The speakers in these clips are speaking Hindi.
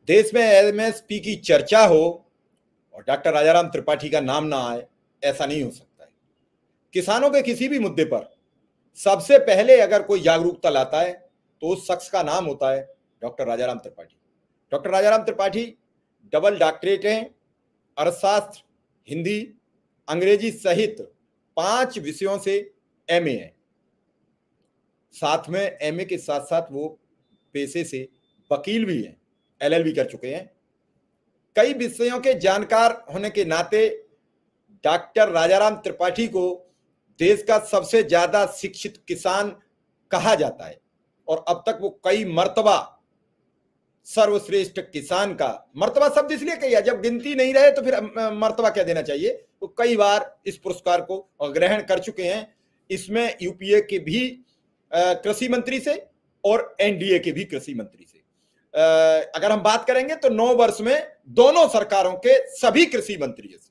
देश में एमएसपी की चर्चा हो और डॉक्टर राजाराम त्रिपाठी का नाम ना आए, ऐसा नहीं हो सकता है। किसानों के किसी भी मुद्दे पर सबसे पहले अगर कोई जागरूकता लाता है तो उस शख्स का नाम होता है doctor Rajaram Tripathi. Doctor Rajaram Tripathi double doctorate हैं, अर्थशास्त्र, हिंदी, अंग्रेजी सहित 5 विषयों से एमए है। साथ में एमए के साथ साथ वो पेशे से वकील भी हैं, एलएलबी कर चुके हैं। कई विषयों के जानकार होने के नाते डॉक्टर राजाराम त्रिपाठी को देश का सबसे ज्यादा शिक्षित किसान कहा जाता है और अब तक वो कई मर्तबा सर्वश्रेष्ठ किसान का मर्तबा शब्द इसलिए कहिए, जब गिनती नहीं रहे तो फिर मर्तबा क्या देना चाहिए, तो कई बार इस पुरस्कार को ग्रहण कर चुके हैं। इसमें यूपीए के भी कृषि मंत्री से और एनडीए के भी कृषि मंत्री से अगर हम बात करेंगे तो 9 वर्ष में दोनों सरकारों के सभी कृषि मंत्री से,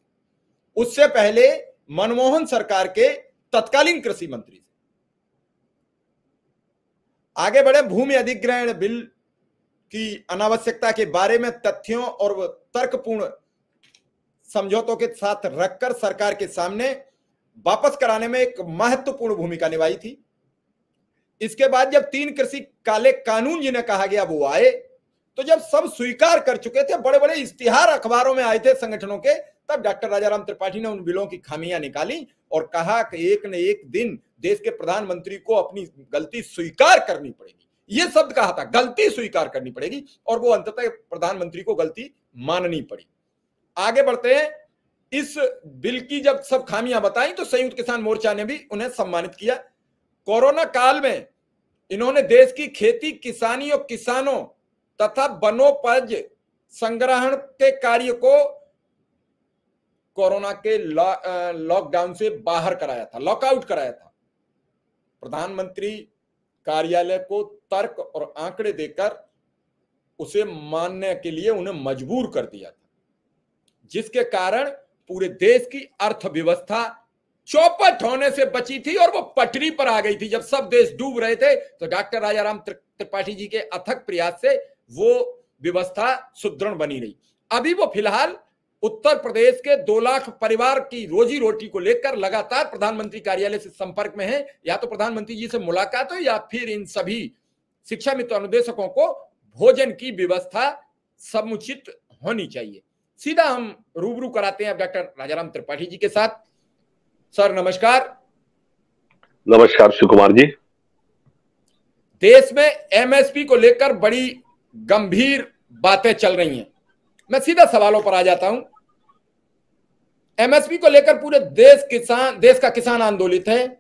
उससे पहले मनमोहन सरकार के तत्कालीन कृषि मंत्री से। आगे बढ़े, भूमि अधिग्रहण बिल की अनावश्यकता के बारे में तथ्यों और तर्कपूर्ण समझौतों के साथ रखकर सरकार के सामने वापस कराने में एक महत्वपूर्ण भूमिका निभाई थी। इसके बाद जब 3 कृषि काले कानून जिन्हें कहा गया वो आए, तो जब सब स्वीकार कर चुके थे, बड़े बड़े इश्तिहार अखबारों में आए थे संगठनों के, तब डॉक्टर राजाराम त्रिपाठी ने उन बिलों की खामियां निकाली और कहा कि एक न एक दिन देश के प्रधानमंत्री को अपनी गलती स्वीकार करनी पड़ेगी। ये शब्द कहा था, गलती स्वीकार करनी पड़ेगी, और वो अंततः प्रधानमंत्री को गलती माननी पड़ी। आगे बढ़ते हैं, इस बिल की जब सब खामियां बताई तो संयुक्त किसान मोर्चा ने भी उन्हें सम्मानित किया। कोरोना काल में इन्होंने देश की खेती, किसानी और किसानों तथा वनोपज संग्रहण के कार्य को कोरोना के लॉकडाउन से बाहर कराया था, लॉकआउट कराया था। प्रधानमंत्री कार्यालय को तर्क और आंकड़े देकर उसे मानने के लिए उन्हें मजबूर कर दिया था, जिसके कारण पूरे देश की अर्थव्यवस्था चौपट होने से बची थी और वो पटरी पर आ गई थी। जब सब देश डूब रहे थे तो डॉक्टर राजाराम त्रिपाठी जी के अथक प्रयास से वो व्यवस्था सुदृढ़ बनी रही। अभी वो फिलहाल उत्तर प्रदेश के 2 लाख परिवार की रोजी रोटी को लेकर लगातार प्रधानमंत्री कार्यालय से संपर्क में है। या तो प्रधानमंत्री जी से मुलाकात हो या फिर इन सभी शिक्षा मित्र अनुदेशकों को भोजन की व्यवस्था समुचित होनी चाहिए। सीधा हम रूबरू कराते हैं अब डॉक्टर राजाराम त्रिपाठी जी के साथ। सर नमस्कार। नमस्कार शिव कुमार जी। देश में एमएसपी को लेकर बड़ी गंभीर बातें चल रही हैं। मैं सीधा सवालों पर आ जाता हूं। एमएसपी को लेकर पूरे देश का किसान आंदोलित है।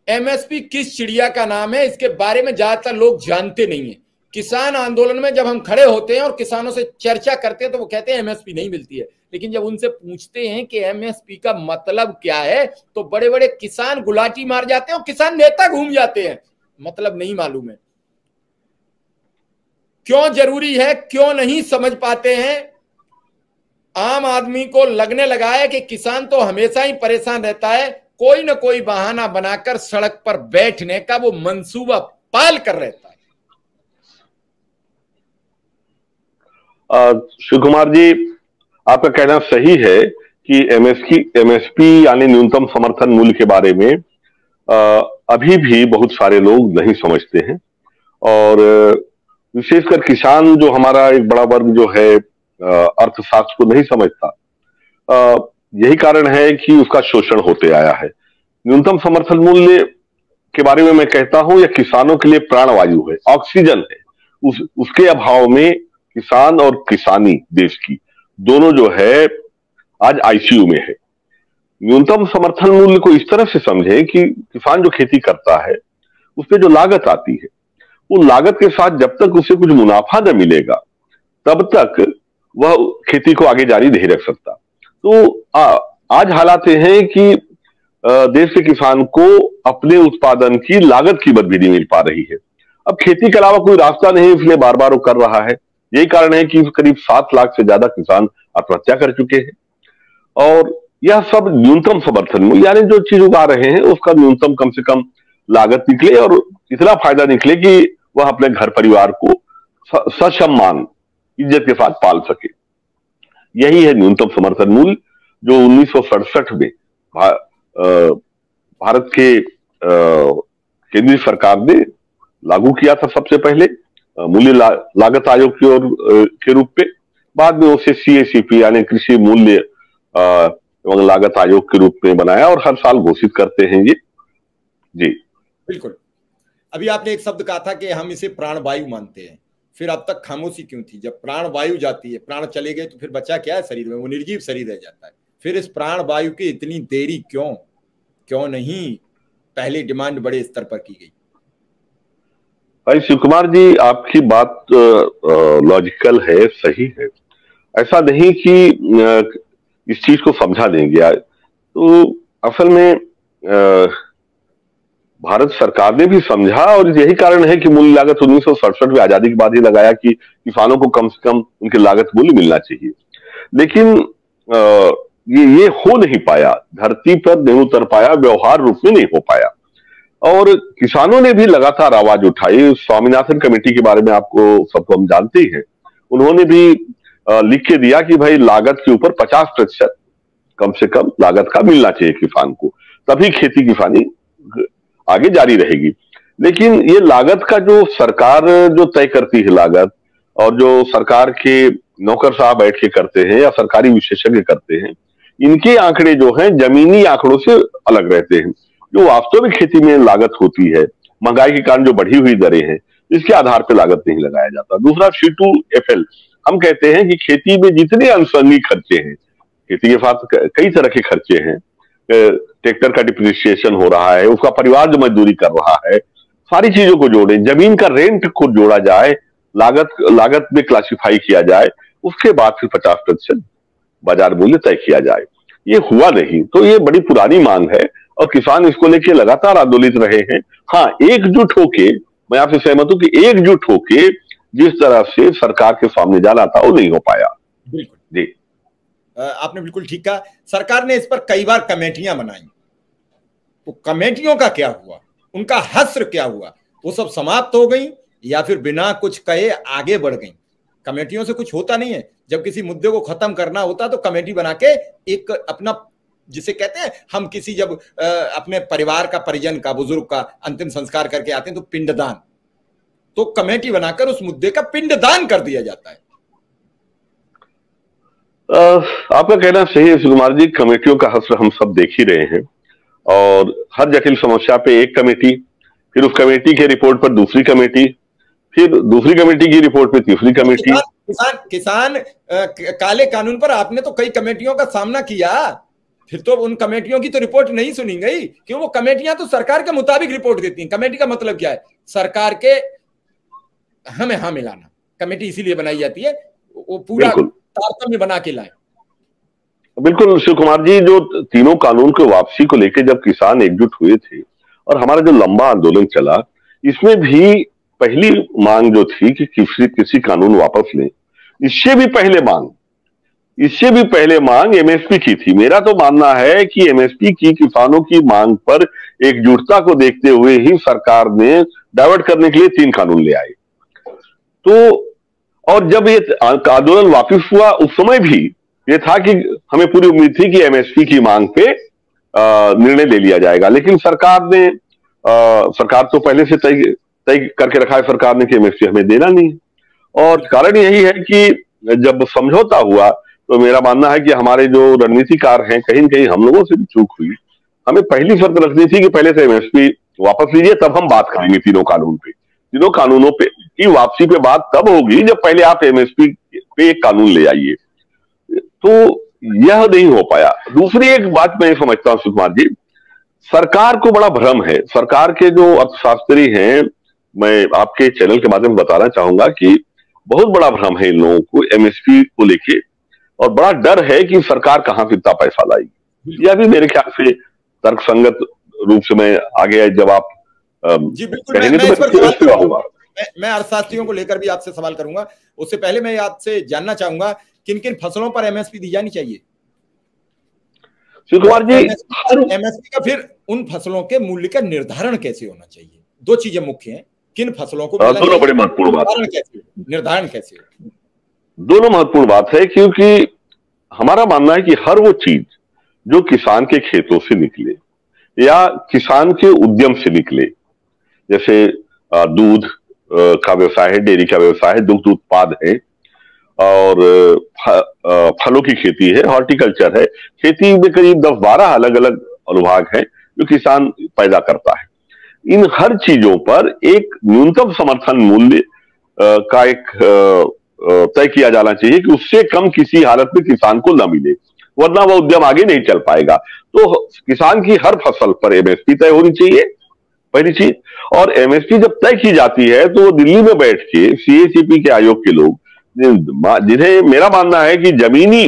एमएसपी किस चिड़िया का नाम है, इसके बारे में ज्यादातर लोग जानते नहीं है। किसान आंदोलन में जब हम खड़े होते हैं और किसानों से चर्चा करते हैं तो वो कहते हैं एमएसपी नहीं मिलती है, लेकिन जब उनसे पूछते हैं कि एमएसपी का मतलब क्या है तो बड़े बड़े किसान गुलाटी मार जाते हैं और किसान नेता घूम जाते हैं, मतलब नहीं मालूम है। क्यों जरूरी है, क्यों नहीं समझ पाते हैं। आम आदमी को लगने लगा है कि किसान तो हमेशा ही परेशान रहता है, कोई ना कोई बहाना बनाकर सड़क पर बैठने का वो मंसूबा पाल कर रहता है। शिव कुमार जी, आपका कहना सही है कि एमएसपी यानी न्यूनतम समर्थन मूल्य के बारे में अभी भी बहुत सारे लोग नहीं समझते हैं, और विशेषकर किसान जो हमारा एक बड़ा वर्ग जो है अर्थशास्त्र को नहीं समझता। यही कारण है कि उसका शोषण होते आया है। न्यूनतम समर्थन मूल्य के बारे में मैं कहता हूं, यह किसानों के लिए प्राणवायु है, ऑक्सीजन है। उसके अभाव में किसान और किसानी देश की दोनों जो है आज आईसीयू में है। न्यूनतम समर्थन मूल्य को इस तरह से समझें कि किसान जो खेती करता है उस पर जो लागत आती है, वो लागत के साथ जब तक उसे कुछ मुनाफा न मिलेगा तब तक वह खेती को आगे जारी नहीं रख सकता। तो आज हालात हैं कि देश के किसान को अपने उत्पादन की लागत कीमत भी नहीं मिल पा रही है। अब खेती के अलावा कोई रास्ता नहीं, इसलिए बार बार वो कर रहा है। यही कारण है कि करीब 7 लाख से ज्यादा किसान आत्महत्या कर चुके हैं। और यह सब न्यूनतम समर्थन मूल्य यानी जो चीज उगा रहे हैं उसका न्यूनतम कम से कम लागत निकले और इतना फायदा निकले कि वह अपने घर परिवार को ससम्मान इज्जत के साथ पाल सके। यही है न्यूनतम समर्थन मूल्य, जो 1967 में भारत के केंद्रीय सरकार ने लागू किया था सबसे पहले मूल्य लागत आयोग की ओर के रूप में। बाद में उसे CACP यानी कृषि मूल्य एवं लागत आयोग के रूप में बनाया और हर साल घोषित करते हैं ये। जी बिल्कुल। अभी आपने एक शब्द कहा था कि हम इसे प्राणवायु मानते हैं, फिर अब तक खामोशी क्यों थी? जब प्राणवायु जाती है, प्राण चले गए, तो फिर बचा क्या है शरीर में? वो निर्जीव शरीर रह जाता है। फिर इस प्राणवायु की इतनी देरी क्यों? क्यों नहीं पहले डिमांड बड़े स्तर पर की गई? भाई शिव कुमार जी, आपकी बात लॉजिकल है, सही है। ऐसा नहीं कि इस चीज को समझा देंगे। तो असल में भारत सरकार ने भी समझा और यही कारण है कि मूल्य लागत 1967 में आजादी के बाद ही लगाया कि किसानों को कम से कम उनके लागत मूल्य मिलना चाहिए। लेकिन ये हो नहीं पाया, धरती पर नहीं उतर पाया, व्यवहार रूप में नहीं हो पाया। और किसानों ने भी लगातार आवाज उठाई। स्वामीनाथन कमेटी के बारे में आपको सबको हम जानते ही हैं। उन्होंने भी लिख के दिया कि भाई लागत के ऊपर 50% कम से कम लागत का मिलना चाहिए किसान को, तभी खेती किसानी आगे जारी रहेगी। लेकिन ये लागत का जो सरकार जो तय करती है लागत, और जो सरकार के नौकर साहब बैठ के करते हैं या सरकारी विशेषज्ञ करते हैं, इनके आंकड़े जो हैं जमीनी आंकड़ों से अलग रहते हैं। जो वास्तव में खेती में लागत होती है, महंगाई के कारण जो बढ़ी हुई दरें हैं, इसके आधार पर लागत नहीं लगाया जाता। दूसरा C2FL, हम कहते हैं कि खेती में जितने अनुषंगिक खर्चे हैं, खेती के साथ कई तरह के खर्चे हैं, ट्रैक्टर का डिप्रिसिएशन हो रहा है, उसका परिवार जो मजदूरी कर रहा है, सारी चीजों को जोड़े, जमीन का रेंट को जोड़ा जाए, लागत में क्लासिफाई किया जाए, उसके बाद फिर 50% बाजार मूल्य तय किया जाए। ये हुआ नहीं, तो ये बड़ी पुरानी मांग है और किसान इसको लेके लगातार आंदोलित रहे हैं। हाँ, एकजुट होके, मैं आपसे सहमत हूं कि एकजुट होके जिस तरह से सरकार के सामने जाना था वो नहीं हो पाया। बिल्कुल जी, आपने बिल्कुल ठीक कहा। सरकार ने इस पर कई बार कमेटियां बनाई, तो कमेटियों का क्या हुआ? उनका हश्र क्या हुआ? वो सब समाप्त हो गई या फिर बिना कुछ कहे आगे बढ़ गई? कमेटियों से कुछ होता नहीं है। जब किसी मुद्दे को खत्म करना होता तो कमेटी बना के एक अपना, जिसे कहते हैं हम किसी जब अपने परिवार का, परिजन का, बुजुर्ग का अंतिम संस्कार करके आते हैं तो पिंडदान, तो कमेटी बनाकर उस मुद्दे का पिंडदान कर दिया जाता है। आपका कहना सही है सुकुमार जी। कमेटियों का हश्र हम सब देख ही रहे हैं और हर जटिल समस्या पे एक कमेटी, फिर उस कमेटी के रिपोर्ट पर दूसरी कमेटी, फिर दूसरी कमेटी की रिपोर्ट पे तीसरी कमेटी। किसान काले कानून पर आपने तो कई कमेटियों का सामना किया, फिर तो उन कमेटियों की तो रिपोर्ट नहीं सुनी गई, क्यों? वो कमेटियां तो सरकार के मुताबिक रिपोर्ट देती हैं। कमेटी का मतलब क्या है? सरकार के हमें हाँ मिलाना। कमेटी इसीलिए बनाई जाती है, वो पूरा तारतम्य बना के लाए। बिल्कुल शिव कुमार जी, जो तीनों कानून की वापसी को लेकर जब किसान एकजुट हुए थे और हमारा जो लंबा आंदोलन चला, इसमें भी पहली मांग जो थी कि किसी कानून वापस लें। इससे भी पहले मांग MSP की थी। मेरा तो मानना है कि MSP की किसानों की मांग पर एकजुटता को देखते हुए ही सरकार ने डाइवर्ट करने के लिए 3 कानून ले आए। तो और जब ये आंदोलन वापस हुआ, उस समय भी ये था कि हमें पूरी उम्मीद थी कि MSP की मांग पे निर्णय ले लिया जाएगा। लेकिन सरकार तो पहले से तय करके रखा है सरकार ने कि MSP हमें देना नहीं। और कारण यही है कि जब समझौता हुआ तो मेरा मानना है कि हमारे जो रणनीतिकार हैं, कहीं न कहीं हम लोगों से भी चूक हुई। हमें पहली शर्त रखनी थी कि पहले से MSP वापस लीजिए, तब हम बात करेंगे तीनों कानून पे। तीनों कानूनों पे की वापसी पे बात तब होगी जब पहले आप MSP पे एक कानून ले आइए। तो यह नहीं हो पाया। दूसरी एक बात मैं समझता हूं सुकुमार जी, सरकार को बड़ा भ्रम है। सरकार के जो अर्थशास्त्री हैं, मैं आपके चैनल के माध्यम से बताना चाहूंगा कि बहुत बड़ा भ्रम है इन लोगों को MSP को लेके, और बड़ा डर है कि सरकार कहां से इतना पैसा लाएगी। यह भी मेरे ख्याल से तर्कसंगत रूप से मैं आगे जब आप जी बिल्कुल, मैं अर्थशास्त्रियों को लेकर भी आपसे सवाल करूंगा। उससे पहले मैं आपसे जानना चाहूंगा किन किन फसलों पर MSP दी जानी चाहिए? शिवकुमार जी, MSP का फिर उन फसलों के मूल्य का निर्धारण कैसे होना चाहिए? 2 चीजें मुख्य हैं। किन फसलों को दोनों बड़े महत्वपूर्ण बात, निर्धारण कैसे? दोनों महत्वपूर्ण बात है, क्योंकि हमारा मानना है कि हर वो चीज जो किसान के खेतों से निकले या किसान के उद्यम से निकले, जैसे दूध का व्यवसाय है, डेयरी का व्यवसाय है, दुग्ध उत्पाद है, और फलों की खेती है, हॉर्टिकल्चर है, खेती में करीब 10-12 अलग अलग अनुभाग हैं जो किसान पैदा करता है। इन हर चीजों पर एक न्यूनतम समर्थन मूल्य का एक तय किया जाना चाहिए कि उससे कम किसी हालत में किसान को न मिले, वरना वह उद्यम आगे नहीं चल पाएगा। तो किसान की हर फसल पर एमएसपी तय होनी चाहिए, पहली चीज। और एमएसपी जब तय की जाती है तो वो दिल्ली में बैठ के सीएसीपी के आयोग के लोग, जिन्हें मेरा मानना है कि जमीनी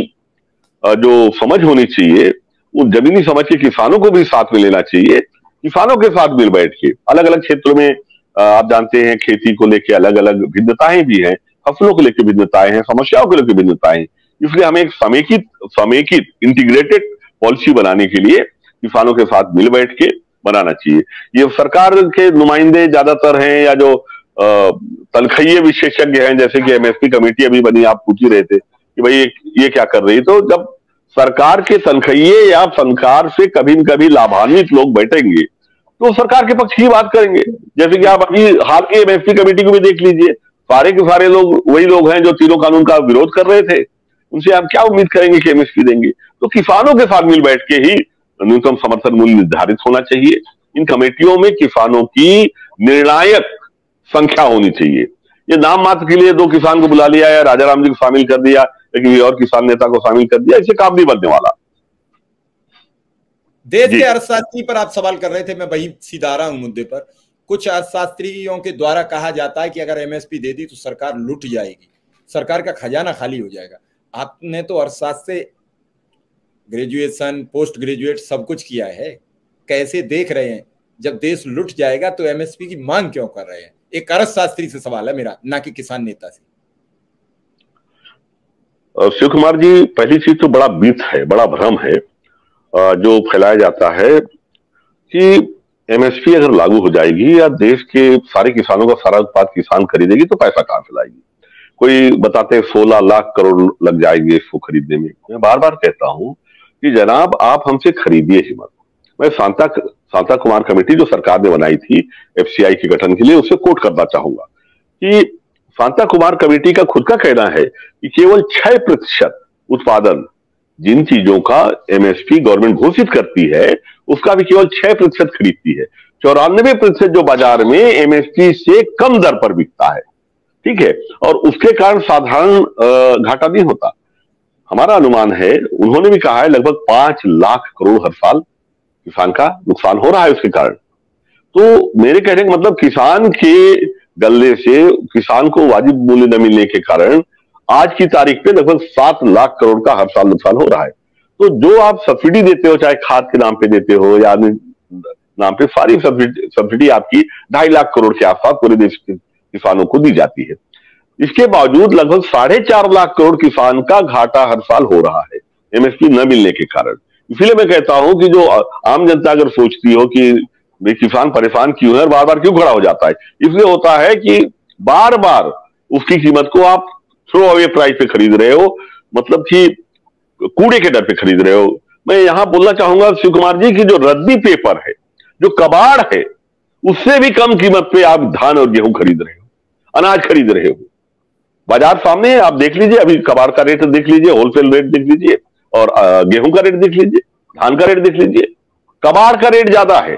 जो समझ होनी चाहिए, वो जमीनी समझ के किसानों को भी साथ में लेना चाहिए। किसानों के साथ मिल बैठ के अलग अलग क्षेत्रों में आप जानते हैं खेती को लेकर अलग अलग भिन्नताएं भी हैं, फसलों को लेकर भिन्नताएं हैं, समस्याओं को लेकर भिन्नताएं हैं। इसलिए हमें एक समेकित इंटीग्रेटेड पॉलिसी बनाने के लिए किसानों के साथ मिल बैठ के बनाना चाहिए। ये सरकार के नुमाइंदे ज्यादातर हैं या जो तनख्वाही विशेषज्ञ हैं, जैसे कि एमएसपी कमेटी अभी बनी, आप पूछ ही रहे थे कि भाई ये क्या कर रही है। तो जब सरकार के तनख्वाही या सरकार से कभी न कभी लाभान्वित लोग बैठेंगे तो सरकार के पक्ष की बात करेंगे। जैसे कि आप अभी हाल की एमएसपी कमेटी को भी देख लीजिए, सारे के सारे लोग वही लोग हैं जो तीनों कानून का विरोध कर रहे थे। उनसे आप क्या उम्मीद करेंगे कि एमएसपी देंगे? तो किसानों के साथ मिल बैठ के ही न्यूनतम समर्थन मूल्य निर्धारित होना चाहिए। इन कमेटियों में किसानों की निर्णायक संख्या होनी चाहिए। ये नाम मात्र के लिए 2 किसान को बुला लिया या राजा राम जी को शामिल कर दिया या किसी और किसान नेता को शामिल कर दिया, इससे काम नहीं बनने वाला। देश के अर्थशास्त्री पर आप सवाल कर रहे थे, मैं वही सीधा आ रहा हूं मुद्दे पर। कुछ अर्थशास्त्रियों के द्वारा कहा जाता है कि अगर एमएसपी दे दी तो सरकार लुट जाएगी, सरकार का खजाना खाली हो जाएगा। आपने तो अर्थशास्त्र से ग्रेजुएशन, पोस्ट ग्रेजुएट सब कुछ किया है, कैसे देख रहे हैं जब देश लुट जाएगा तो एमएसपी की मांग क्यों कर रहे हैं? एक अर्थशास्त्री से सवाल है मेरा, ना कि किसान नेता से। शिव कुमार जी, पहली चीज तो बड़ा मिथ है, बड़ा भ्रम है जो फैलाया जाता है कि एमएसपी अगर लागू हो जाएगी या देश के सारे किसानों का सारा उत्पाद किसान खरीदेगी तो पैसा कहां से लाएगी। कोई बताते हैं 16 लाख करोड़ लग जाएंगे इसको खरीदने में। मैं बार बार कहता हूं कि जनाब आप हमसे खरीदिए ही मत। मैं शांता कुमार कमेटी जो सरकार ने बनाई थी एफसीआई के गठन के लिए, उसे कोट करना चाहूंगा कि शांता कुमार कमेटी का खुद का कहना है कि केवल 6% उत्पादन, जिन चीजों का एमएसपी गवर्नमेंट घोषित करती है उसका भी केवल 6% खरीदती है। 94% जो बाजार में एमएसपी से कम दर पर बिकता है, ठीक है, और उसके कारण साधारण घाटा नहीं होता। हमारा अनुमान है, उन्होंने भी कहा है, लगभग 5 लाख करोड़ हर साल किसान का नुकसान हो रहा है उसके कारण। तो मेरे कहने का मतलब, किसान के गल्ले से किसान को वाजिब मूल्य न मिलने के कारण आज की तारीख पे लगभग 7 लाख करोड़ का हर साल नुकसान हो रहा है। तो जो आप सब्सिडी देते हो, चाहे खाद के नाम पे देते हो या नाम पे, सारी सब्सिडी आपकी 2.5 लाख करोड़ के आसपास पूरे देश के किसानों को दी जाती है। इसके बावजूद लगभग 4.5 लाख करोड़ किसान का घाटा हर साल हो रहा है एमएसपी न मिलने के कारण। इसलिए मैं कहता हूं कि जो आम जनता अगर सोचती हो कि किसान परेशान क्यों है और बार बार क्यों खड़ा हो जाता है, इसलिए होता है कि बार बार उसकी कीमत को आप थ्रो अवे प्राइस पे खरीद रहे हो, मतलब कि कूड़े के दर पे खरीद रहे हो। मैं यहां बोलना चाहूंगा शिव कुमार जी की जो रद्दी पेपर है, जो कबाड़ है, उससे भी कम कीमत पे आप धान और गेहूं खरीद रहे हो, अनाज खरीद रहे हो। बाजार सामने है, आप देख लीजिए, अभी कबाड़ का रेट देख लीजिए, होलसेल रेट देख लीजिए, और गेहूं का रेट देख लीजिए, धान का रेट देख लीजिए, कबाड़ का रेट ज्यादा है।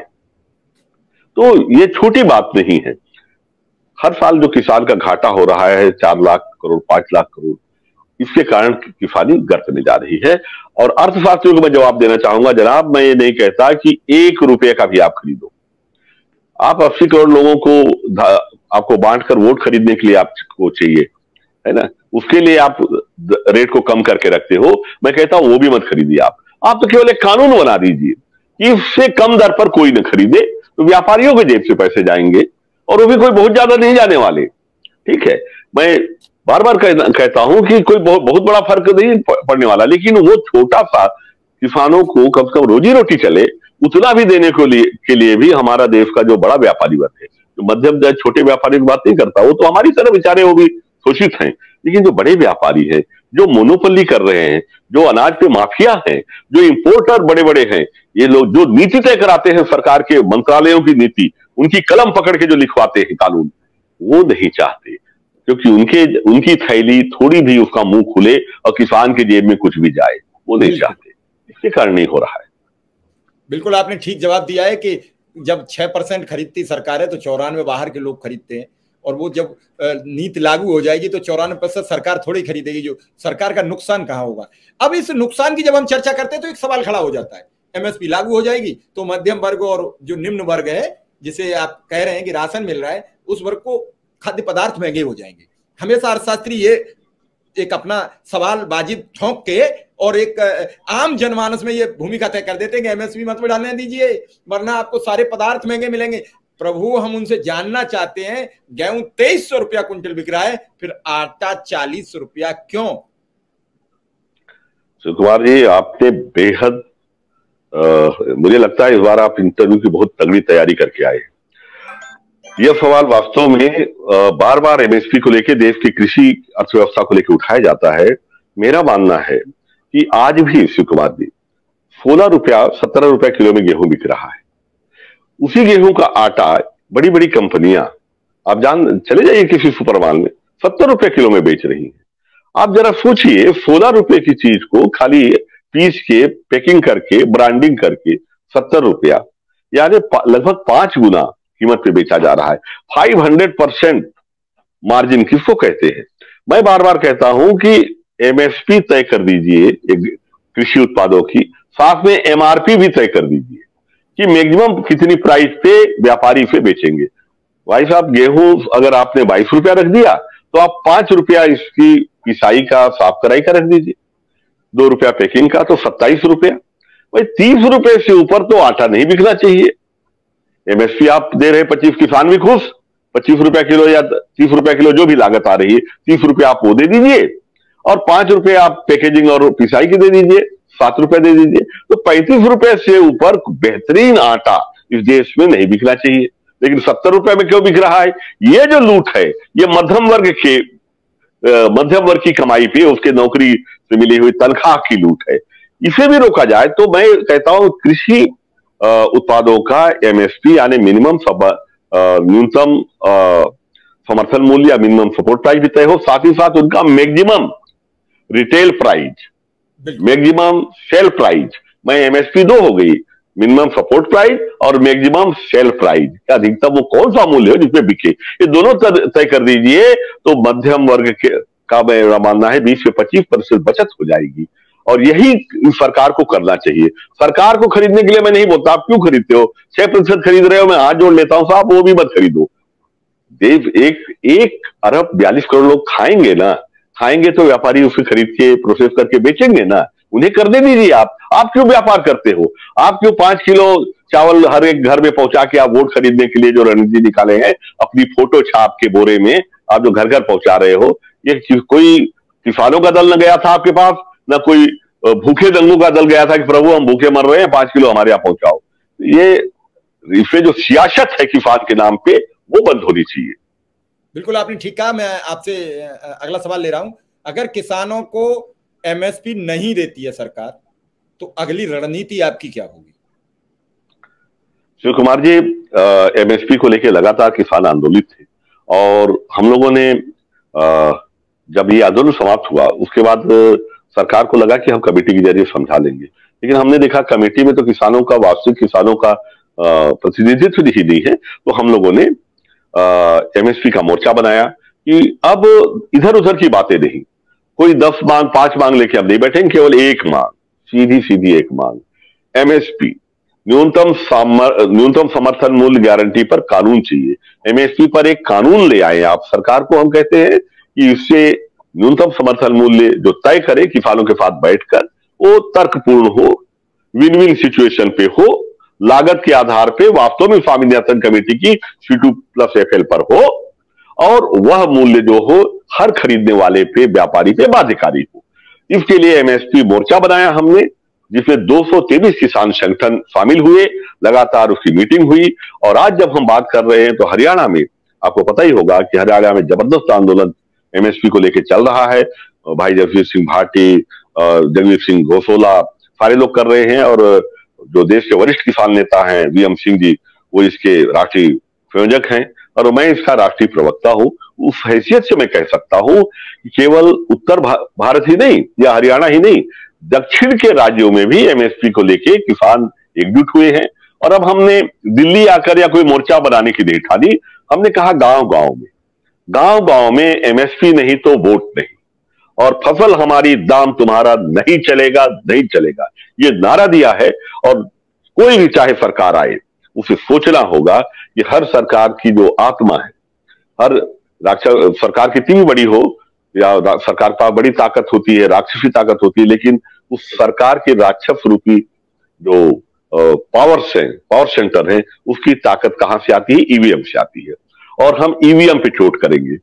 तो ये छोटी बात नहीं है। हर साल जो किसान का घाटा हो रहा है 4 लाख करोड़, 5 लाख करोड़, इसके कारण किसानी गरकने जा रही है। और अर्थशास्त्रियों को मैं जवाब देना चाहूंगा, जनाब मैं ये नहीं कहता कि 1 रुपये का भी आप खरीदो। आप 80 करोड़ लोगों को आपको बांटकर वोट खरीदने के लिए आपको चाहिए, है ना, उसके लिए आप रेट को कम करके रखते हो। मैं कहता हूं वो भी मत खरीदिए। आप तो केवल एक कानून बना दीजिए कि इससे कम दर पर कोई न खरीदे, तो व्यापारियों के जेब से पैसे जाएंगे और वो भी कोई बहुत ज्यादा नहीं जाने वाले। ठीक है, मैं बार बार कहता हूं कि कोई बहुत बड़ा फर्क नहीं पड़ने वाला, लेकिन वो छोटा सा किसानों को कम से कम रोजी रोटी चले उतना भी देने के लिए भी हमारा देश का जो बड़ा व्यापारी वर्ग है, जो मध्यम छोटे व्यापारी की बात नहीं करता, वो तो हमारी तरह बेचारे वो भी शोषित हैं। लेकिन जो बड़े व्यापारी हैं, जो मोनोपोली कर रहे हैं, जो अनाज पे माफिया हैं, जो इंपोर्टर बड़े बड़े हैं, ये लोग जो नीति तय कराते हैं, सरकार के मंत्रालयों की नीति, उनकी कलम पकड़ के जो लिखवाते हैं कानून, वो नहीं चाहते, क्योंकि उनकी थैली थोड़ी भी उसका मुंह खुले और किसान के जेब में कुछ भी जाए, वो नहीं चाहते। इसके कारण नहीं हो रहा है। बिल्कुल आपने ठीक जवाब दिया है कि जब 6% खरीदती सरकार है तो 94 बाहर के लोग खरीदते हैं, और वो जब नीति लागू हो जाएगी तो 94% सरकार थोड़ी खरीदेगी, जो सरकार का नुकसान कहाँ होगा। अब इस नुकसान की जब हम चर्चा करते हैं तो एक सवाल खड़ा हो जाता है, एमएसपी लागू हो जाएगी तो मध्यम वर्ग और जो निम्न वर्ग है, जिसे आप कह रहे हैं कि राशन मिल रहा है, उस वर्ग को खाद्य पदार्थ महंगे हो जाएंगे। हमेशा अर्थशास्त्री ये एक अपना सवाल बाजी ठोंक के और एक आम जनमानस में ये भूमिका तय कर देते हैं कि एमएसपी मत बढ़ाने दीजिए वरना आपको सारे पदार्थ महंगे मिलेंगे। प्रभु, हम उनसे जानना चाहते हैं, गेहूं 2300 रुपया क्विंटल बिक रहा है, फिर आटा 40 रुपया क्यों? सुकुमार जी, आपने बेहद मुझे लगता है इस बार आप इंटरव्यू की बहुत तगड़ी तैयारी करके आए। यह सवाल वास्तव में बार बार एमएसपी को लेकर देश की कृषि अर्थव्यवस्था को लेकर उठाया जाता है। मेरा मानना है कि आज भी शिव कुमार जी 16 रुपया 17 रुपया किलो में गेहूं बिक रहा है। उसी गेहूं का आटा बड़ी बड़ी कंपनियां, आप चले जाइए किसी सुपर माल में, 70 रुपए किलो में बेच रही हैं। आप जरा सोचिए, 16 रुपए की चीज को खाली पीस के पैकिंग करके ब्रांडिंग करके 70 रुपया, यानी लगभग 5 गुना कीमत पे बेचा जा रहा है। 500% मार्जिन किसको कहते हैं? मैं बार बार कहता हूं कि एमएसपी तय कर दीजिए कृषि उत्पादों की, साथ में एमआरपी भी तय कर दीजिए कि मैक्सिमम कितनी प्राइस पे व्यापारी से बेचेंगे। भाई साहब, गेहूं अगर आपने 22 रुपया रख दिया तो आप 5 रुपया इसकी पिसाई का, साफ कराई का रख दीजिए, 2 रुपया पैकिंग का, तो 27 रुपया। भाई 30 रुपए से ऊपर तो आटा नहीं बिकना चाहिए। एमएसपी आप दे रहे 25, किसान भी खुश, 25 रुपया किलो या 30 रुपया किलो जो भी लागत आ रही है, 30 रुपया आप वो दे दीजिए और 5 रुपए आप पैकेजिंग और पिसाई की दे दीजिए, 7 रुपए दे दीजिए। तो 35 रुपए से ऊपर बेहतरीन आटा इस देश में नहीं बिकना चाहिए। लेकिन 70 रुपए में क्यों बिक रहा है? ये जो लूट है, ये मध्यम वर्ग की कमाई पे, उसके नौकरी से मिली हुई तनख्वाह की लूट है। इसे भी रोका जाए तो मैं कहता हूं कृषि उत्पादों का एमएसपी यानी न्यूनतम समर्थन मूल्य या मिनिमम सपोर्ट प्राइस भी तय हो, साथ ही साथ उनका maximum retail price, maximum sale price, मैं एमएसपी 2 हो गई, मिनिमम सपोर्ट प्राइस और मैक्सिमम सेल प्राइस का अधिकतम वो कौन सा मूल्य हो जिसमें बिके, ये दोनों तय कर दीजिए तो मध्यम वर्ग का मेरा मानना है 20 से 25% बचत हो जाएगी। और यही सरकार को करना चाहिए। सरकार को खरीदने के लिए मैं नहीं बोलता, आप क्यों खरीदते हो? 6% खरीद रहे हो, मैं हाथ जोड़ लेता हूं साहब, वो भी मत खरीदो। देश 1 अरब 42 करोड़ लोग खाएंगे ना, खाएंगे तो व्यापारी उसे खरीद के प्रोसेस करके बेचेंगे ना, उन्हें करने दीजिए। आप क्यों व्यापार करते हो? आप क्यों 5 किलो चावल हर एक घर में पहुंचा के आप वोट खरीदने के लिए जो रणनीति निकाले हैं, अपनी फोटो छाप के बोरे में आप जो घर घर पहुंचा रहे हो? ये कोई किसानों का दल न गया था आपके पास, ना कोई भूखे दंगों का दल गया था कि प्रभु हम भूखे मर रहे हैं, 5 किलो हमारे यहाँ पहुंचाओ। ये इससे जो सियासत है किसान के नाम पे, वो बंद होनी चाहिए। बिल्कुल आपने ठीक कहा। मैं आपसे अगला सवाल ले रहा हूं, अगर किसानों को एमएसपी नहीं देती है सरकार तो अगली रणनीति आपकी क्या होगी? शिव कुमार जी, एमएसपी को लेकर लगातार किसान आंदोलित थे और हम लोगों ने जब ये आंदोलन समाप्त हुआ उसके बाद सरकार को लगा कि हम कमेटी के जरिए समझा लेंगे, लेकिन हमने देखा कमेटी में तो किसानों का, वास्तविक किसानों का प्रतिनिधित्व ही नहीं है। तो हम लोगों ने एमएसपी का मोर्चा बनाया कि अब इधर उधर की बातें नहीं, कोई 10 मांग 5 मांग लेके हम नहीं बैठेंगे, केवल एक मांग, सीधी एक मांग, एमएसपी न्यूनतम समर्थन मूल्य गारंटी पर कानून चाहिए। एमएसपी पर एक कानून ले आए आप। सरकार को हम कहते हैं कि इससे न्यूनतम समर्थन मूल्य जो तय करे किसानों के साथ बैठकर, वो तर्कपूर्ण हो, विन विन सिचुएशन पे हो, लागत के आधार पे वास्तव में स्वामीनाथन कमेटी की C2+FL पर हो और वह मूल्य जो हो हर खरीदने वाले पे, व्यापारी पे बाध्यकारी हो। इसके लिए एमएसपी मोर्चा बनाया हमने, जिसमें 223 किसान संगठन शामिल हुए, लगातार उसकी मीटिंग हुई। और आज जब हम बात कर रहे हैं तो हरियाणा में, आपको पता ही होगा कि हरियाणा में जबरदस्त आंदोलन एमएसपी को लेकर चल रहा है। भाई जगजीत सिंह भाटी, जगदीप सिंह गोसोला, सारे लोग कर रहे हैं, और जो देश के वरिष्ठ किसान नेता हैं वीएम सिंह जी, वो इसके राष्ट्रीय संयोजक हैं, और मैं इसका राष्ट्रीय प्रवक्ता हूं। उस हैसियत से मैं कह सकता हूं कि केवल उत्तर भारत ही नहीं या हरियाणा ही नहीं, दक्षिण के राज्यों में भी एमएसपी को लेके किसान एकजुट हुए हैं। और अब हमने दिल्ली आकर या कोई मोर्चा बनाने की नहीं ठानी, हमने कहा गांव गांव में एमएसपी नहीं तो वोट नहीं, और फसल हमारी दाम तुम्हारा नहीं चलेगा, नहीं चलेगा, ये नारा दिया है। और कोई भी चाहे सरकार आए, उसे सोचना होगा कि हर सरकार की जो आत्मा है, हर सरकार कितनी भी बड़ी हो, या सरकार का बड़ी ताकत होती है, राक्षसी ताकत होती है, लेकिन उस सरकार के राक्षस रूपी जो पावर सेंटर है, उसकी ताकत कहां से आती है? ईवीएम से आती है। और हम ईवीएम पे चोट करेंगे।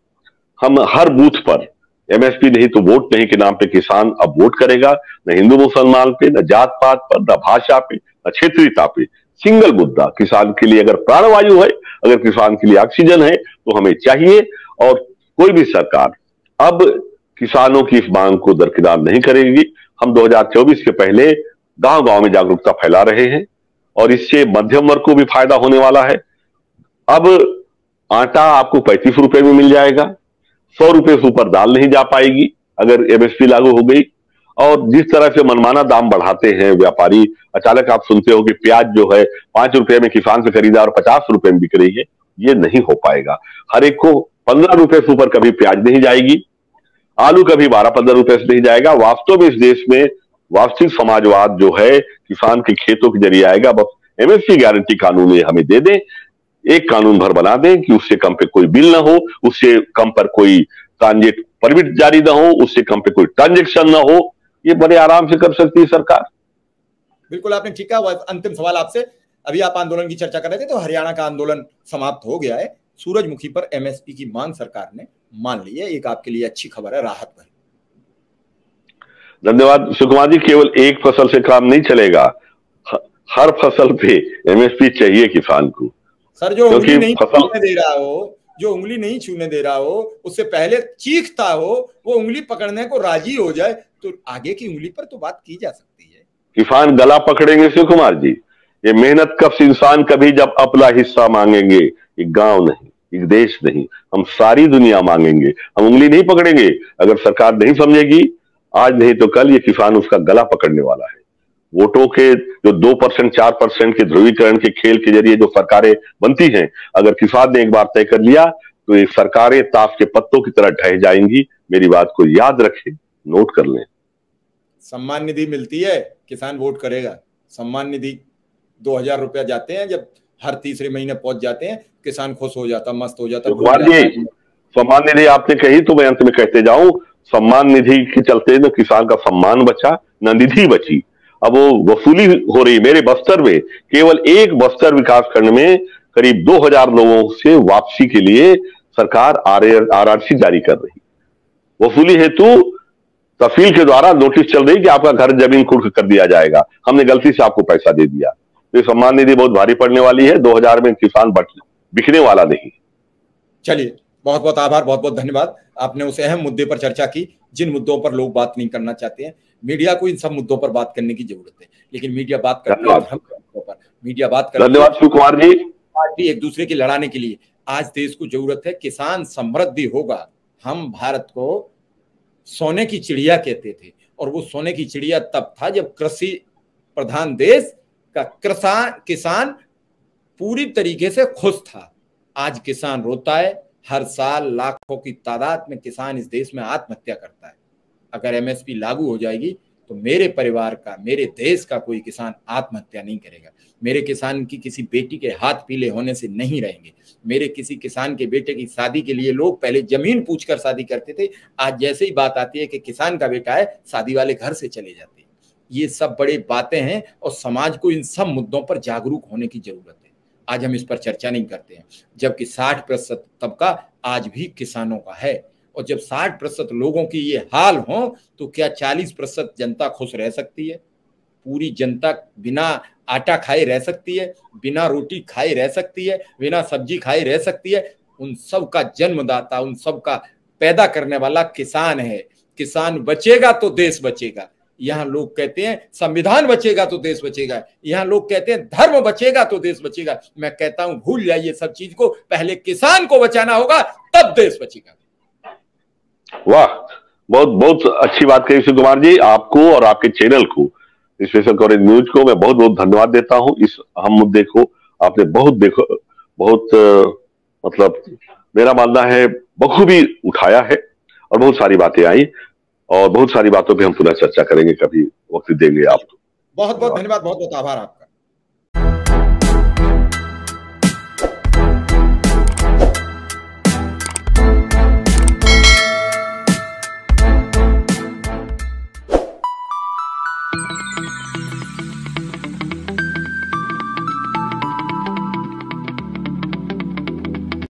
हम हर बूथ पर एमएसपी नहीं तो वोट नहीं के नाम पे किसान अब वोट करेगा, न हिंदू मुसलमान पे, न जात पात पर, न भाषा पे, न क्षेत्रीयता पे। सिंगल मुद्दा किसान के लिए अगर प्राणवायु है, अगर किसान के लिए ऑक्सीजन है, तो हमें चाहिए। और कोई भी सरकार अब किसानों की इस मांग को दरकिनार नहीं करेगी। हम 2024 के पहले गांव गांव में जागरूकता फैला रहे हैं, और इससे मध्यम वर्ग को भी फायदा होने वाला है। अब आटा आपको 35 रुपए में मिल जाएगा, 100 रुपए से ऊपर दाल नहीं जा पाएगी अगर एमएसपी लागू हो गई। और जिस तरह से मनमाना दाम बढ़ाते हैं व्यापारी, अचानक आप सुनते हो कि प्याज जो है 5 रुपए में किसान से खरीदा और 50 रुपए में बिक रही है, ये नहीं हो पाएगा। हर एक को 15 रुपए से ऊपर कभी प्याज नहीं जाएगी, आलू कभी 12-15 रुपए से नहीं जाएगा। वास्तव में इस देश में वास्तविक समाजवाद जो है किसान के खेतों के जरिए आएगा। बस एमएसपी गारंटी कानून ये हमें दे दें, एक कानून भर बना दें कि उससे कम पे कोई बिल ना हो, उससे कम पर कोई ट्रांजिट परमिट जारी ना हो, उससे कम पे कोई ट्रांजेक्शन ना हो, ये बड़े आराम से कर सकती है सरकार। बिल्कुल आपने ठीक कहा। अंतिम सवाल आपसे, अभी आप आंदोलन की चर्चा कर रहे थे, तो हरियाणा का आंदोलन समाप्त हो गया है। सूरजमुखी पर एमएसपी की मांग सरकार ने मान ली है, एक आपके लिए अच्छी खबर है, राहत भरी। धन्यवाद सुकुमार जी। केवल एक फसल से काम नहीं चलेगा, हर फसल पे एमएसपी चाहिए किसान को। सर जो उंगली नहीं छूने दे रहा हो, जो उंगली नहीं छूने दे रहा हो, उससे पहले चीखता हो, वो उंगली पकड़ने को राजी हो जाए, तो आगे की उंगली पर तो बात की जा सकती है। किसान गला पकड़ेंगे सुकुमार जी। ये मेहनत कश इंसान कभी जब अपना हिस्सा मांगेंगे, एक गांव नहीं, एक देश नहीं, हम सारी दुनिया मांगेंगे। हम उंगली नहीं पकड़ेंगे। अगर सरकार नहीं समझेगी, आज नहीं तो कल ये किसान उसका गला पकड़ने वाला है। वोटों के जो 2% 4% के ध्रुवीकरण के खेल के जरिए जो सरकारें बनती हैं, अगर किसान ने एक बार तय कर लिया तो ये सरकारें ताश के पत्तों की तरह ढह जाएंगी। मेरी बात को याद रखें, नोट कर लें। सम्मान निधि मिलती है, किसान वोट करेगा। सम्मान निधि 2000 रुपया जाते हैं, जब हर तीसरे महीने पहुंच जाते हैं, किसान खुश हो जाता, मस्त हो जाता। सम्मान निधि आपने कही तो मैं अंत में कहते जाऊं, सम्मान निधि के चलते न किसान का सम्मान बचा, न निधि बची। अब वो वसूली हो रही। मेरे बस्तर में, केवल एक बस्तर विकास खंड में करीब 2000 लोगों से वापसी के लिए सरकार आरआरसी जारी कर रही। वसूली हेतु तहसील के द्वारा नोटिस चल रही कि आपका घर जमीन कुर्क कर दिया जाएगा, हमने गलती से आपको पैसा दे दिया। तो सम्मान निधि बहुत भारी पड़ने वाली है। 2000 में किसान बिकने वाला नहीं। चलिए, बहुत बहुत आभार, बहुत बहुत धन्यवाद। आपने उस अहम मुद्दे पर चर्चा की जिन मुद्दों पर लोग बात नहीं करना चाहते हैं। मीडिया को इन सब मुद्दों पर बात करने की जरूरत है, लेकिन मीडिया बात करती है मुद्दों पर। मीडिया बात करती है। धन्यवाद सुकुमार जी। पार्टी एक दूसरे की लड़ाने के लिए। आज देश को जरूरत है किसान समृद्धि होगा। हम भारत को सोने की चिड़िया कहते थे, और वो सोने की चिड़िया तब था जब कृषि प्रधान देश का किसान पूरी तरीके से खुश था। आज किसान रोता है। हर साल लाखों की तादाद में किसान इस देश में आत्महत्या करता है। अगर एमएसपी लागू हो जाएगी तो मेरे परिवार का, मेरे देश का कोई किसान आत्महत्या नहीं करेगा। मेरे किसान की किसी बेटी के हाथ पीले होने से नहीं रहेंगे। मेरे किसी किसान के बेटे की शादी के लिए लोग पहले जमीन पूछकर शादी करते थे, आज जैसे ही बात आती है कि किसान का बेटा है, शादी वाले घर से चले जाते हैं। ये सब बड़ी बातें हैं, और समाज को इन सब मुद्दों पर जागरूक होने की जरूरत है। आज हम इस पर चर्चा नहीं करते हैं, जबकि 60% तबका आज भी किसानों का है। और जब 60% लोगों की ये हाल हो, तो क्या 40% जनता खुश रह सकती है? पूरी जनता बिना आटा खाए रह सकती है, बिना रोटी खाए रह सकती है, बिना सब्जी खाए रह सकती है? उन सब का जन्मदाता, उन सब का पैदा करने वाला किसान है। किसान बचेगा तो देश बचेगा। यहाँ लोग कहते हैं संविधान बचेगा तो देश बचेगा, यहाँ लोग कहते हैं धर्म बचेगा तो देश बचेगा। मैं कहता हूं भूल जाइए सब चीज को, पहले किसान को बचाना होगा तब देश बचेगा। वाह, बहुत बहुत अच्छी बात कही शिव कुमार जी। आपको और आपके चैनल को, स्पेशल कवरेज न्यूज को मैं बहुत बहुत धन्यवाद देता हूं। इस अहम मुद्दे को आपने बहुत मतलब मेरा मानना है बखूबी उठाया है और बहुत सारी बातें आई, और बहुत सारी बातों पे हम पुनः चर्चा करेंगे, कभी वक्त देंगे आप। बहुत बहुत धन्यवाद, बहुत बहुत आभार आपका।